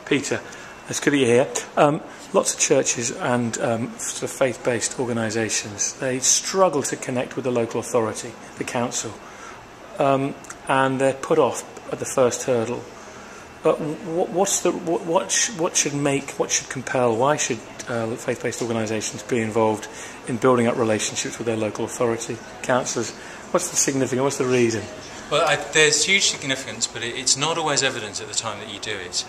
Peter, it's good that you're here. Lots of churches and sort of faith-based organisations, they struggle to connect with the local authority, the council, and they're put off at the first hurdle. But what should compel? Why should faith-based organisations be involved in building up relationships with their local authority, councillors? What's the significance? What's the reason? Well, there's huge significance, but it's not always evident at the time that you do it.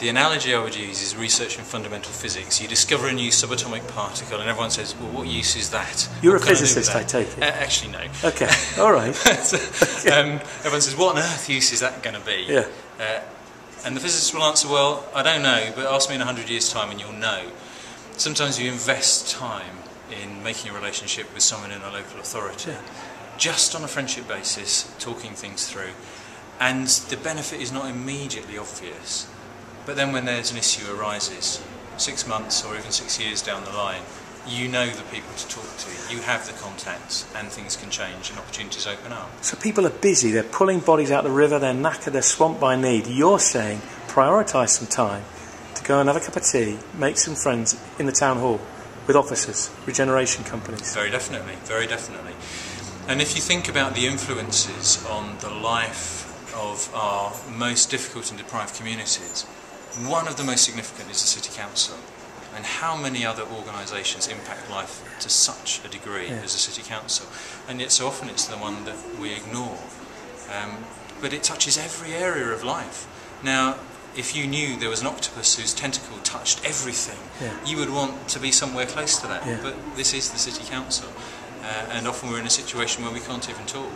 The analogy I would use is research in fundamental physics. You discover a new subatomic particle and everyone says, well, what use is that? You're a physicist, I take it? Actually, no. Okay, all right. Everyone says, what on earth use is that going to be? Yeah. And the physicist will answer, well, I don't know, but ask me in 100 years' time and you'll know. Sometimes you invest time in making a relationship with someone in a local authority. Yeah. Just on a friendship basis, talking things through, and the benefit is not immediately obvious. But then when there's an issue arises, 6 months or even 6 years down the line, you know the people to talk to, you have the contacts, and things can change and opportunities open up. So people are busy, they're pulling bodies out of the river, they're knackered, they're swamped by need. You're saying prioritise some time to go and have a cup of tea, make some friends in the town hall with officers, regeneration companies. Very definitely, very definitely. And if you think about the influences on the life of our most difficult and deprived communities, one of the most significant is the City Council. And how many other organisations impact life to such a degree as the City Council? And yet so often it's the one that we ignore. But it touches every area of life. Now, if you knew there was an octopus whose tentacle touched everything, you would want to be somewhere close to that. Yeah. But this is the City Council. And often we're in a situation where we can't even talk.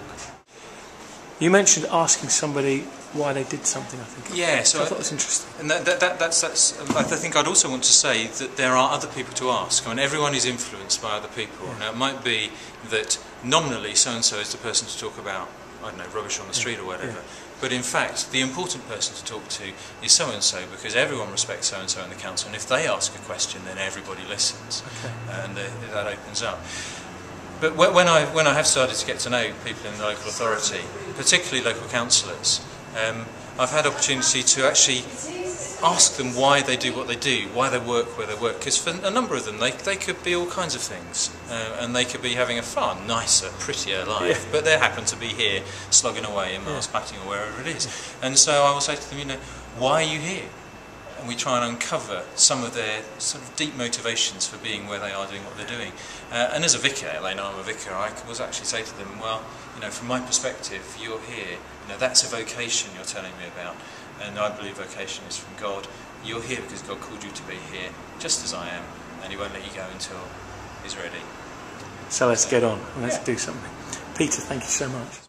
You mentioned asking somebody why they did something, I think. Yeah, so I thought that was interesting. And that's I think I'd also want to say that there are other people to ask. I mean, everyone is influenced by other people. Yeah. Now, it might be that nominally so-and-so is the person to talk about, I don't know, rubbish on the street or whatever. Yeah. But in fact, the important person to talk to is so-and-so, because everyone respects so-and-so in the council. And if they ask a question, then everybody listens. Okay. And that opens up. But when I have started to get to know people in the local authority, particularly local councillors, I've had opportunity to actually ask them why they do what they do, why they work where they work. Because for a number of them, they could be all kinds of things, and they could be having a far nicer, prettier life. Yeah. But they happen to be here, slogging away in Miles Platting or wherever it is. And so I will say to them, you know, why are you here? And we try and uncover some of their sort of deep motivations for being where they are doing what they're doing. And as a vicar, they know I'm a vicar, I was actually say to them, well, you know, from my perspective, you're here, you know, that's a vocation you're telling me about, and I believe vocation is from God. You're here because God called you to be here, just as I am, and He won't let you go until He's ready. So let's get on, let's do something. Peter, thank you so much.